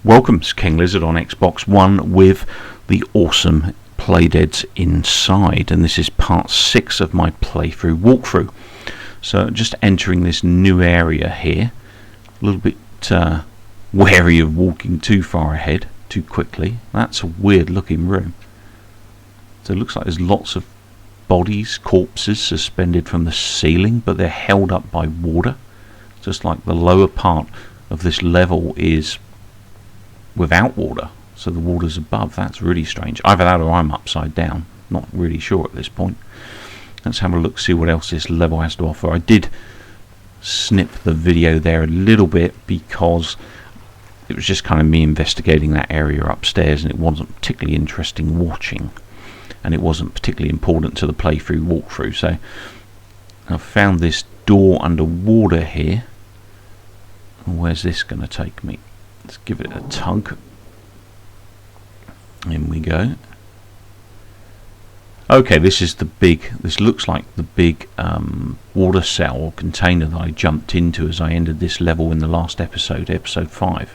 Welcome, it's King Lizzard on Xbox One with the awesome PLAYDEAD'S Inside, and this is part 6 of my playthrough walkthrough. So just entering this new area here, a little bit wary of walking too far ahead too quickly. That's a weird looking room. So it looks like there's lots of bodies, corpses suspended from the ceiling, but they're held up by water, just like the lower part of this level is without water, so the water's above. That's really strange. Either that or I'm upside down, not really sure at this point. Let's have a look, see what else this level has to offer. I did snip the video there a little bit because it was just kind of me investigating that area upstairs, and it wasn't particularly interesting watching, and it wasn't particularly important to the playthrough walkthrough. So I've found this door underwater here. Where's this going to take me? Let's give it a tug. In we go. Okay, this is the big, this looks like the big water cell or container that I jumped into as I ended this level in the last episode, episode 5.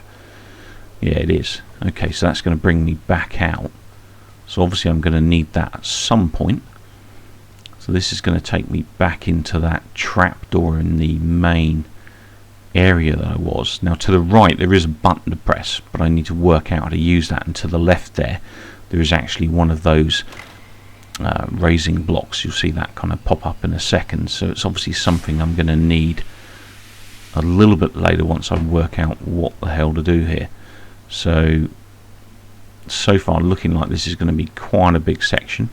Yeah, it is. Okay, so that's going to bring me back out. So obviously I'm going to need that at some point. So this is going to take me back into that trapdoor in the main area that I was. Now to the right there is a button to press, but I need to work out how to use that, and to the left there is actually one of those raising blocks. You'll see that kind of pop up in a second, so it's obviously something I'm going to need a little bit later once I work out what the hell to do here. So far looking like this is going to be quite a big section.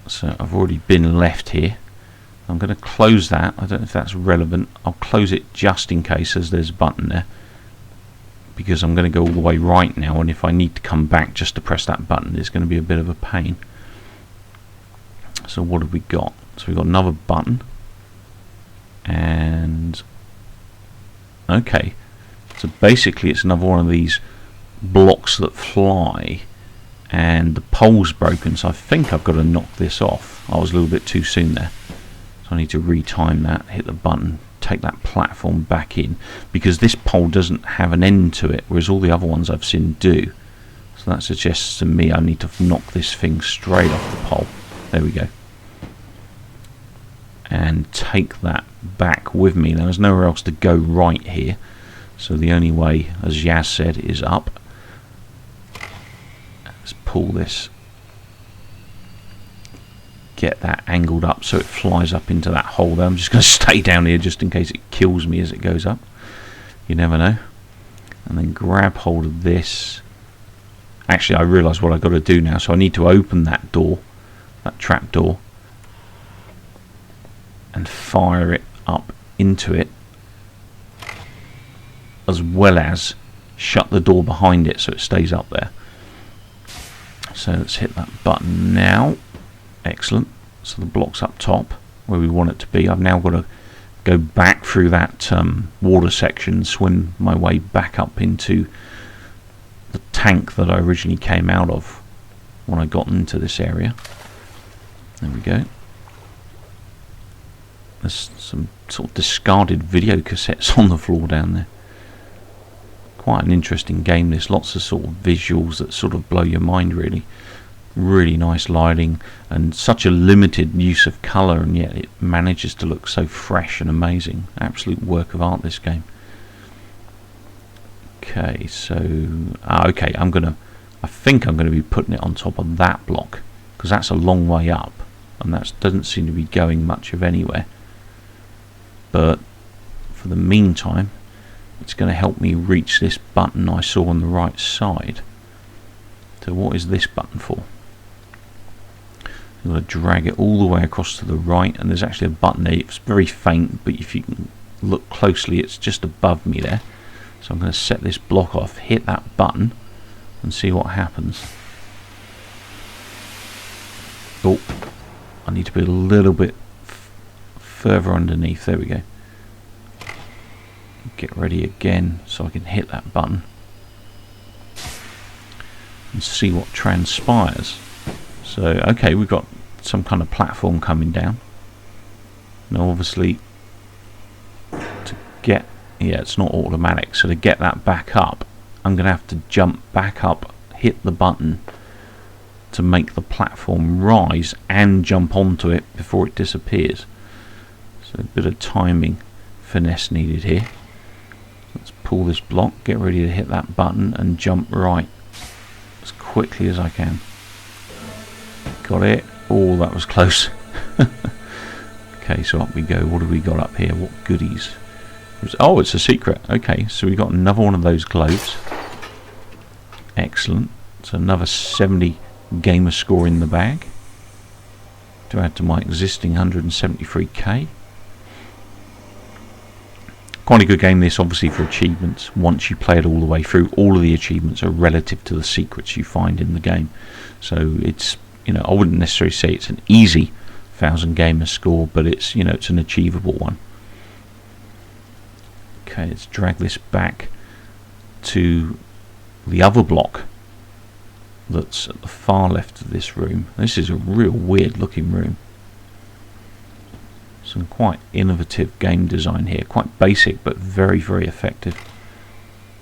So I've already been left here. I'm going to close that. I don't know if that's relevant. I'll close it just in case, as there's a button there, because I'm going to go all the way right now, and if I need to come back just to press that button, it's going to be a bit of a pain. So what have we got? So we've got another button, and okay, so basically it's another one of these blocks that fly, and the pole's broken, so I think I've got to knock this off. I was a little bit too soon there. I need to retime that, hit the button, take that platform back in, because this pole doesn't have an end to it, whereas all the other ones I've seen do. So that suggests to me I need to knock this thing straight off the pole. There we go. And take that back with me. Now there's nowhere else to go right here, so the only way, as Yaz said, is up. Let's pull this, get that angled up so it flies up into that hole there. I'm just going to stay down here just in case it kills me as it goes up. You never know. And then grab hold of this. Actually, I realise what I've got to do now, so I need to open that door, that trap door, and fire it up into it, as well as shut the door behind it so it stays up there. So let's hit that button now. Excellent. So the block's up top where we want it to be. I've now got to go back through that water section, swim my way back up into the tank that I originally came out of when I got into this area. There we go. There's some sort of discarded video cassettes on the floor down there. Quite an interesting game. There's lots of sort of visuals that sort of blow your mind, really. Really nice lighting and such a limited use of colour, and yet it manages to look so fresh and amazing. Absolute work of art, this game. Okay, so okay, I think I'm gonna be putting it on top of that block, because that's a long way up and that doesn't seem to be going much of anywhere. But for the meantime, it's going to help me reach this button I saw on the right side. So what is this button for? I'm going to drag it all the way across to the right, and there's actually a button there. It's very faint, but if you can look closely, it's just above me there. So I'm going to set this block off, hit that button, and see what happens. Oh, I need to be a little bit further underneath. There we go. Get ready again so I can hit that button and see what transpires. So okay, we've got some kind of platform coming down. Now obviously to get Yeah, it's not automatic, so to get that back up I'm going to have to jump back up, hit the button to make the platform rise and jump onto it before it disappears. So a bit of timing finesse needed here. Let's pull this block, get ready to hit that button and jump right as quickly as I can. Got it. Oh, that was close. Okay, so up we go. What have we got up here? What goodies? Oh, it's a secret. Okay, so we got another one of those globes. Excellent. So another 70 gamer score in the bag to add to my existing 173k. Quite a good game this, obviously, for achievements. Once you play it all the way through, all of the achievements are relative to the secrets you find in the game. So it's, you know, I wouldn't necessarily say it's an easy 1000 gamer score, but it's, you know, it's an achievable one. Okay, let's drag this back to the other block that's at the far left of this room. This is a real weird looking room. Some quite innovative game design here, quite basic but very, very effective,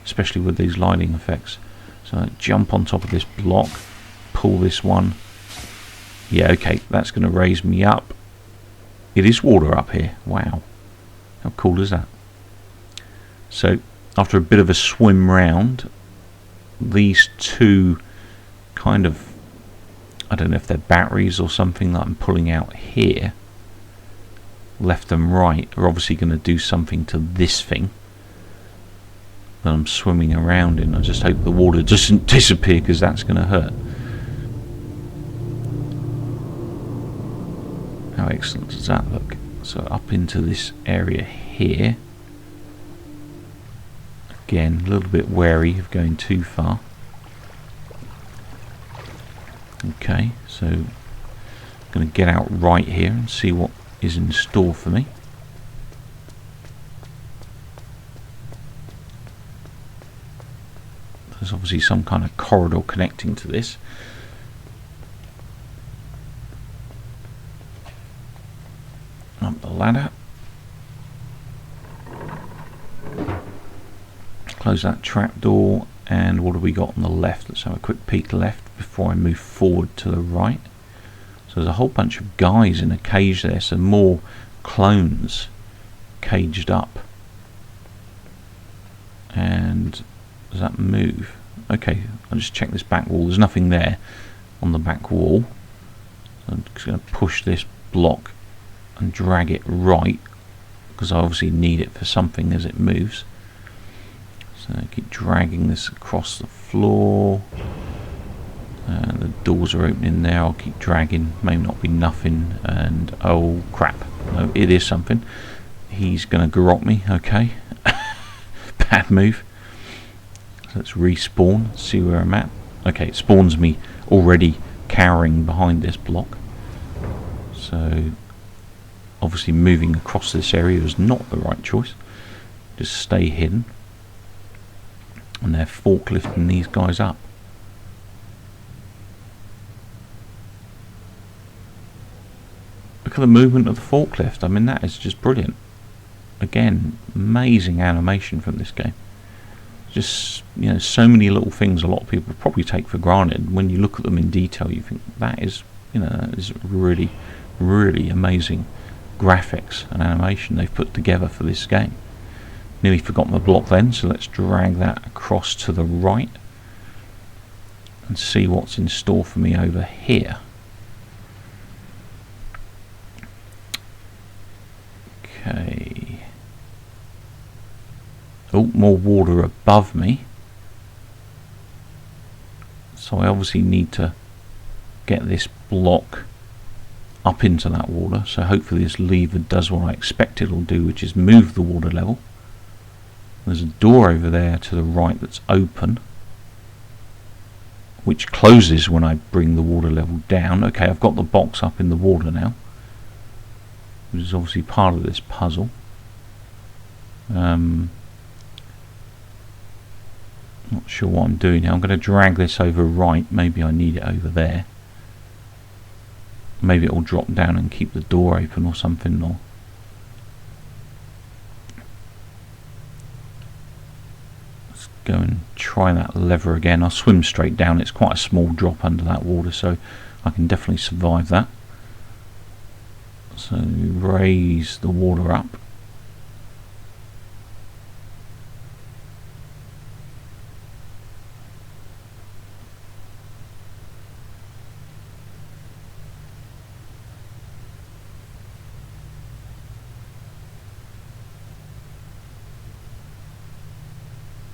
especially with these lighting effects. So I jump on top of this block, pull this one. Yeah, okay, that's going to raise me up. It is water up here. Wow, how cool is that? So after a bit of a swim round, these two kind of, I don't know if they're batteries or something that I'm pulling out here, left and right, are obviously going to do something to this thing that I'm swimming around in. I just hope the water doesn't disappear, because that's going to hurt. How excellent does that look? So up into this area here. Again, a little bit wary of going too far. Okay, so I'm going to get out right here and see what is in store for me. There's obviously some kind of corridor connecting to this. Up the ladder. Close that trapdoor, and what have we got on the left? Let's have a quick peek left before I move forward to the right. So there's a whole bunch of guys in a cage there, so more clones caged up. And does that move? Okay, I'll just check this back wall. There's nothing there on the back wall. So I'm just going to push this block and drag it right, because I obviously need it for something as it moves. So I keep dragging this across the floor. The doors are opening there. I'll keep dragging. May not be nothing. And oh crap! No, it is something. He's going to garrot me. Okay, bad move. So let's respawn. See where I'm at. Okay, it spawns me already cowering behind this block. So obviously moving across this area is not the right choice. Just stay hidden. And they're forklifting these guys up. Look at the movement of the forklift. I mean, that is just brilliant. Again, amazing animation from this game. Just, you know, so many little things a lot of people probably take for granted. When you look at them in detail, you think that is, you know, that is really, really amazing graphics and animation they've put together for this game. Nearly forgotten the block then, so let's drag that across to the right and see what's in store for me over here. Okay. Oh, more water above me. So I obviously need to get this block up into that water. So hopefully this lever does what I expect it'll do, which is move the water level. There's a door over there to the right that's open, which closes when I bring the water level down. Okay, I've got the box up in the water now, which is obviously part of this puzzle. Not sure what I'm doing now. I'm going to drag this over right. Maybe I need it over there. Maybe it will drop down and keep the door open or something. Or try that lever again. I'll swim straight down. It's quite a small drop under that water, so I can definitely survive that. So raise the water up.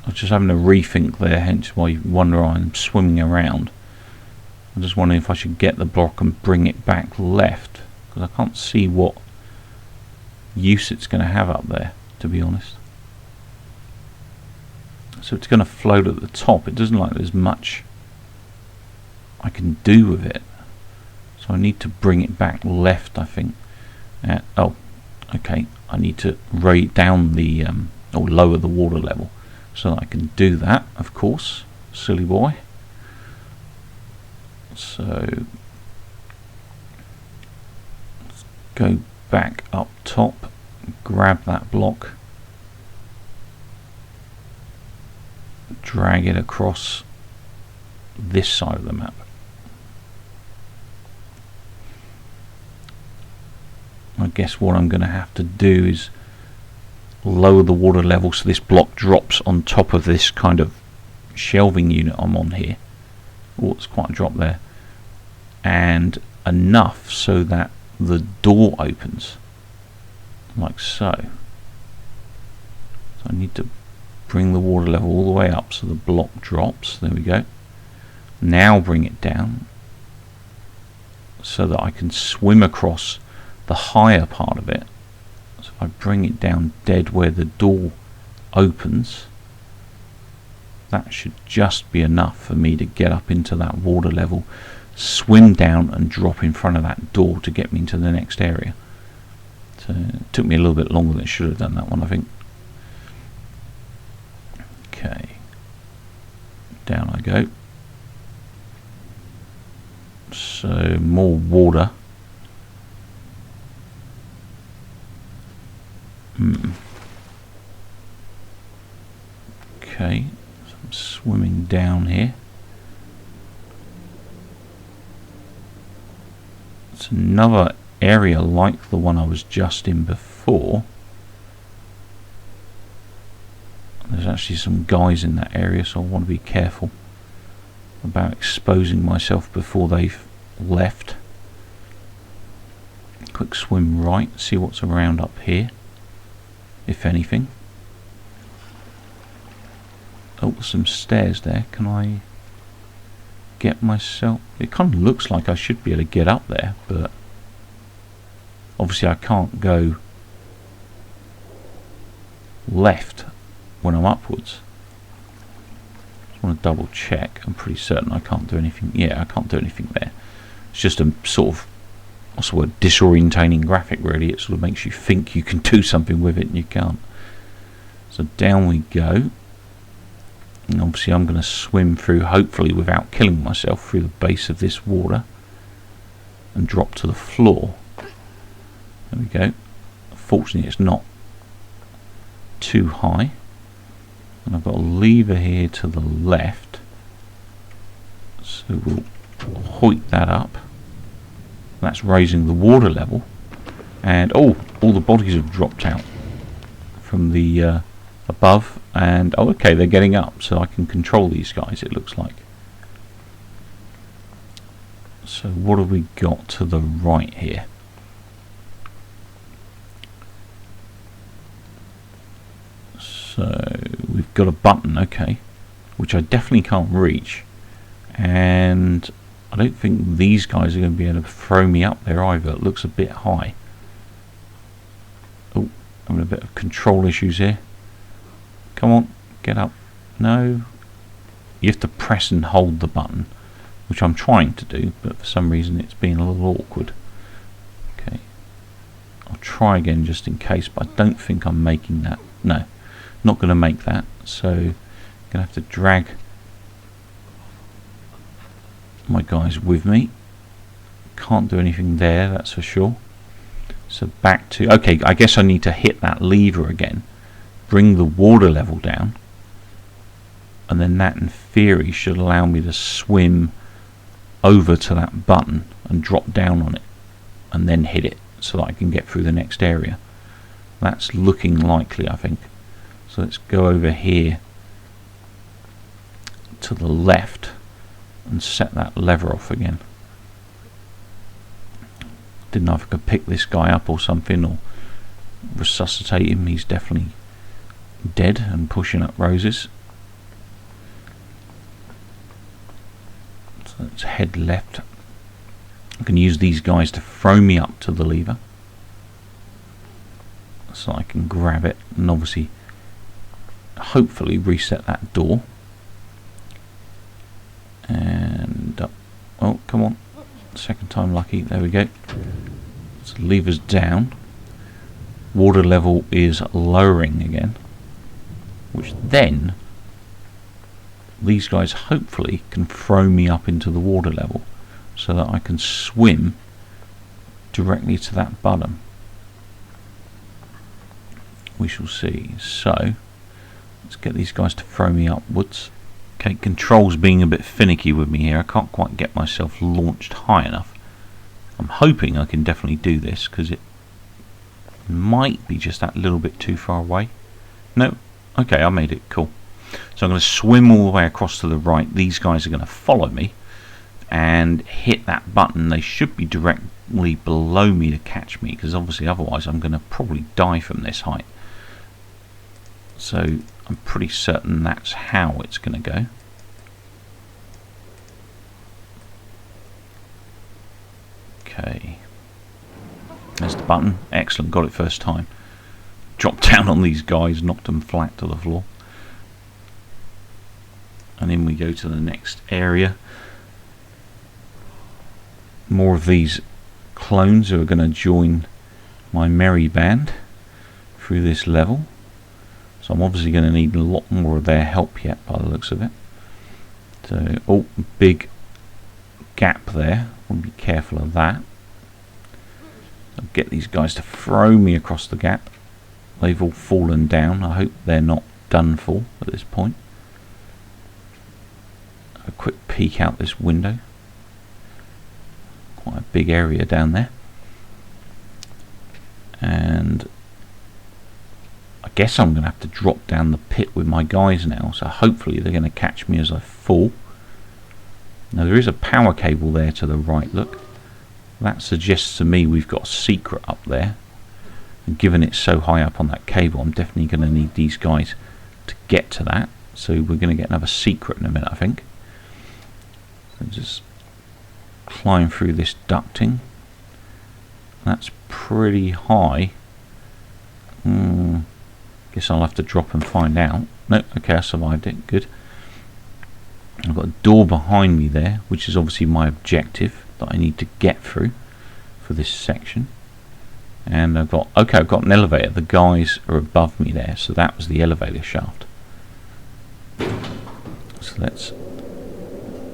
I was just having a rethink there, hence why you wonder why I'm swimming around. I'm just wondering if I should get the block and bring it back left, because I can't see what use it's going to have up there, to be honest. So it's going to float at the top. It doesn't look like there's much I can do with it. So I need to bring it back left, I think. Oh, okay. I need to rate down the, or lower the water level. So I can do that, of course, silly boy. So let's go back up top, grab that block, drag it across this side of the map. I guess what I'm going to have to do is lower the water level so this block drops on top of this kind of shelving unit I'm on here. Oh, it's quite a drop there. And enough so that the door opens, like so. So I need to bring the water level all the way up so the block drops. There we go. Now bring it down so that I can swim across the higher part of it. So if I bring it down dead where the door opens, that should just be enough for me to get up into that water level, swim down and drop in front of that door to get me into the next area. So it took me a little bit longer than it should have done, that one, I think. Okay, down I go. So more water. Okay, so I'm swimming down here. It's another area like the one I was just in before. There's actually some guys in that area, so I want to be careful about exposing myself before they've left. Quick swim right, see what's around up here, if anything. Oh, some stairs there. Can I get myself... It kind of looks like I should be able to get up there, but obviously I can't go left when I'm upwards. Just want to double check. I'm pretty certain I can't do anything. Yeah, I can't do anything there. It's just a sort of, what's the word, disorientating graphic, really. It sort of makes you think you can do something with it and you can't. So down we go. And obviously I'm going to swim through, hopefully without killing myself, through the base of this water and drop to the floor. There we go. Fortunately it's not too high. And I've got a lever here to the left. So we'll hoik that up. That's raising the water level. And oh, all the bodies have dropped out from the above. And oh, okay, they're getting up, so I can control these guys, it looks like. So what have we got to the right here? So we've got a button, okay, which I definitely can't reach, and I don't think these guys are going to be able to throw me up there either. It looks a bit high. Oh, I'm having a bit of control issues here. Come on, get up. No, you have to press and hold the button, which I'm trying to do, but for some reason it's being a little awkward. Okay, I'll try again just in case, but I don't think I'm making that. No, not going to make that, so I'm going to have to drag my guys with me. Can't do anything there, that's for sure. So back to, okay, I guess I need to hit that lever again, bring the water level down, and then that in theory should allow me to swim over to that button and drop down on it and then hit it so that I can get through the next area. That's looking likely, I think. So let's go over here to the left and set that lever off again. Didn't know if I could pick this guy up or something, or resuscitate him. He's definitely dead and pushing up roses. So let's head left. I can use these guys to throw me up to the lever so I can grab it and obviously hopefully reset that door. And oh, come on, second time lucky. There we go. So lever's down, water level is lowering again, which then these guys hopefully can throw me up into the water level so that I can swim directly to that bottom. We shall see. So let's get these guys to throw me upwards. Okay, controls being a bit finicky with me here. I can't quite get myself launched high enough. I'm hoping I can definitely do this, because it might be just that little bit too far away. No, okay, I made it. Cool. So I'm going to swim all the way across to the right. These guys are going to follow me and hit that button. They should be directly below me to catch me, because obviously otherwise I'm going to probably die from this height. So I'm pretty certain that's how it's going to go. Okay, there's the button. Excellent, got it first time. Dropped down on these guys, knocked them flat to the floor, and then we go to the next area. More of these clones who are going to join my merry band through this level. So I'm obviously going to need a lot more of their help yet by the looks of it. So, oh, big gap there. I'll be careful of that. I'll get these guys to throw me across the gap. They've all fallen down. I hope they're not done for at this point. A quick peek out this window. Quite a big area down there. And I guess I'm going to have to drop down the pit with my guys now, so hopefully they're going to catch me as I fall. Now there is a power cable there to the right, look. That suggests to me we've got a secret up there. And given it's so high up on that cable, I'm definitely going to need these guys to get to that. So we're going to get another secret in a minute, I think. So just climb through this ducting. That's pretty high. Guess I'll have to drop and find out. No, okay, I survived it. Good. I've got a door behind me there, which is obviously my objective that I need to get through for this section. And I've got an elevator. The guys are above me there, so that was the elevator shaft. So let's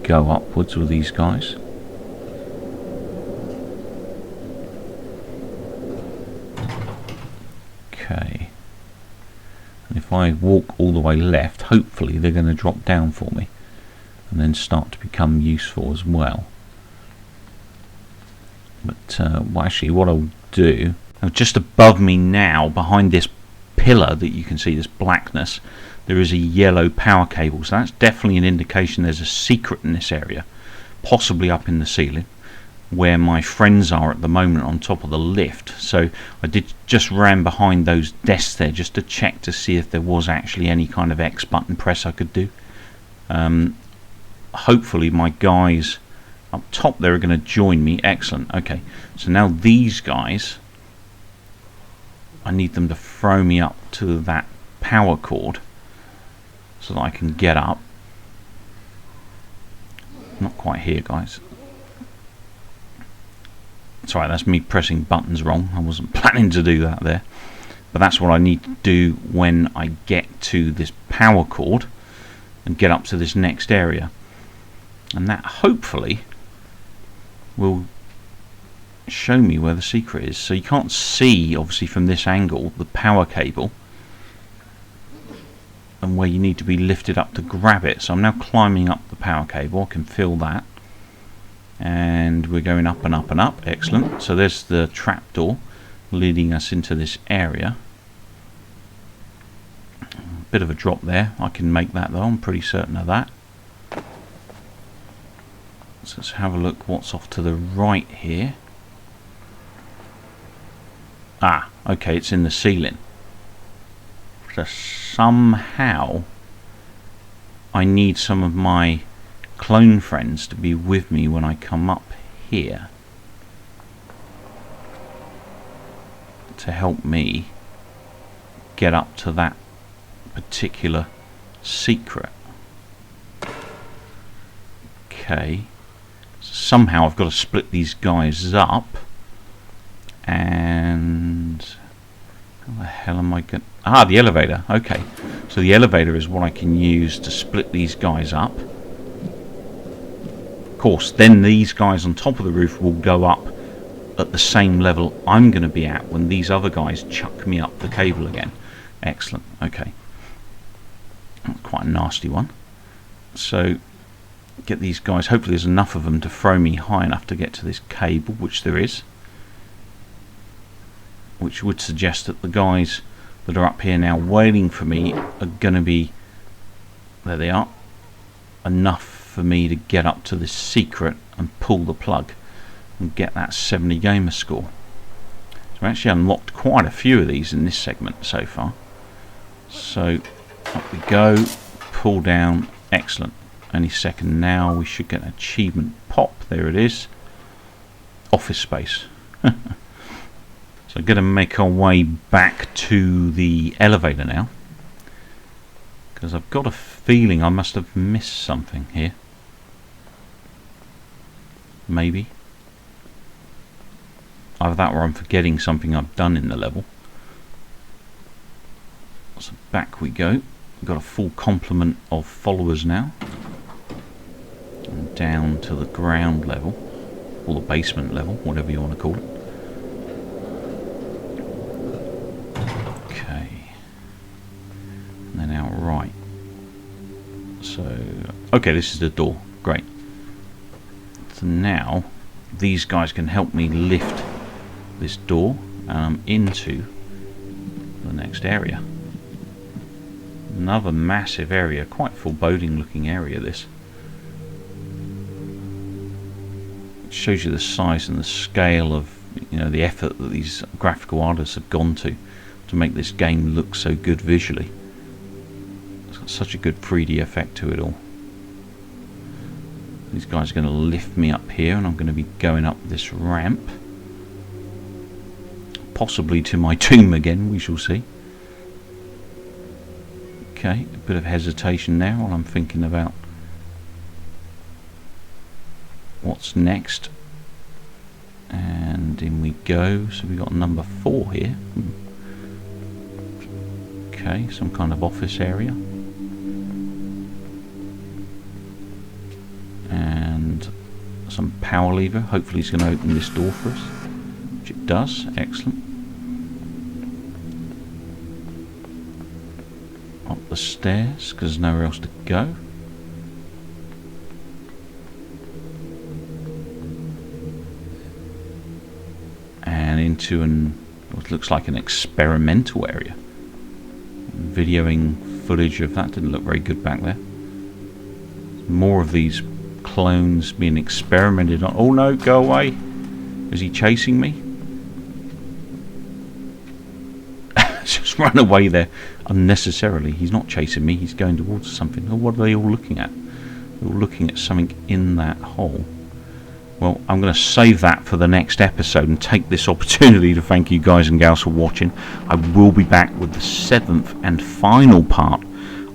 go upwards with these guys. Okay. And if I walk all the way left, hopefully they're going to drop down for me and then start to become useful as well. But well, actually what I'll do, just above me now, behind this pillar that you can see, this blackness, there is a yellow power cable. So that's definitely an indication there's a secret in this area, possibly up in the ceiling, where my friends are at the moment on top of the lift. So I just ran behind those desks there just to check to see if there was actually any kind of X button press I could do. Hopefully my guys up top there are going to join me. Excellent. Okay, so now these guys, I need them to throw me up to that power cord so that I can get up. Not quite here, guys. Sorry, that's me pressing buttons wrong. I wasn't planning to do that there. But that's what I need to do when I get to this power cord and get up to this next area. And that hopefully will show me where the secret is. So you can't see, obviously, from this angle, the power cable. and where you need to be lifted up to grab it. So I'm now climbing up the power cable. I can feel that. And we're going up and up and up. Excellent. So there's the trapdoor leading us into this area. Bit of a drop there. I can make that though. I'm pretty certain of that. So let's have a look what's off to the right here. Ah, okay, it's in the ceiling. So somehow I need some of my clone friends to be with me when I come up here to help me get up to that particular secret. Okay, so somehow I've got to split these guys up, and how the hell am I going? Ah, the elevator. Okay, so the elevator is what I can use to split these guys up. Of course, then these guys on top of the roof will go up at the same level I'm going to be at when these other guys chuck me up the cable again. Excellent. Okay, quite a nasty one. So get these guys, hopefully there's enough of them to throw me high enough to get to this cable, which there is, which would suggest that the guys that are up here now waiting for me are going to be, there they are, enough for me to get up to this secret and pull the plug and get that 70 gamer score. So I actually unlocked quite a few of these in this segment so far. So up we go, pull down, excellent. Any second now we should get an achievement pop. There it is, office space. So I'm going to make our way back to the elevator now, because I've got a feeling I must have missed something here. Maybe either that or I'm forgetting something I've done in the level. So back we go. We've got a full complement of followers now, and down to the ground level, or the basement level, whatever you want to call it. Okay, and then out right. So okay, this is the door. Great. So now these guys can help me lift this door into the next area. Another massive area, quite foreboding looking area this. It shows you the size and the scale of, you know, the effort that these graphical artists have gone to make this game look so good visually. It's got such a good 3D effect to it all. These guys are going to lift me up here, and I'm going to be going up this ramp, possibly to my tomb again, we shall see. Okay, a bit of hesitation there while I'm thinking about what's next. And in we go. So we got number 4 here. Okay, some kind of office area. And some power lever. Hopefully it's going to open this door for us, which it does. Excellent. Up the stairs, because there's nowhere else to go. And into what looks like an experimental area. Videoing footage of that didn't look very good back there. More of these clones being experimented on. Oh no, go away. Is he chasing me? Just run away there unnecessarily. He's not chasing me, he's going towards something. Oh, what are they all looking at? They're all looking at something in that hole. Well, I'm going to save that for the next episode and take this opportunity to thank you guys and gals for watching. I will be back with the 7th and final part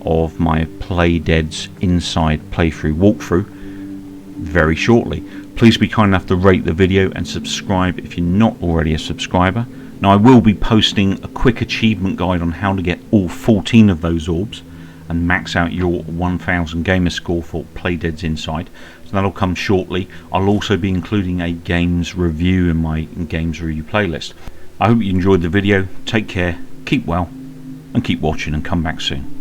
of my PLAYDEAD'S INSIDE playthrough walkthrough very shortly. Please be kind enough to rate the video and subscribe if you're not already a subscriber. Now I will be posting a quick achievement guide on how to get all 14 of those orbs and max out your 1000 gamer score for PLAYDEAD'S INSIDE. So that'll come shortly. I'll also be including a games review in my games review playlist. I hope you enjoyed the video. Take care, keep well, and keep watching, and come back soon.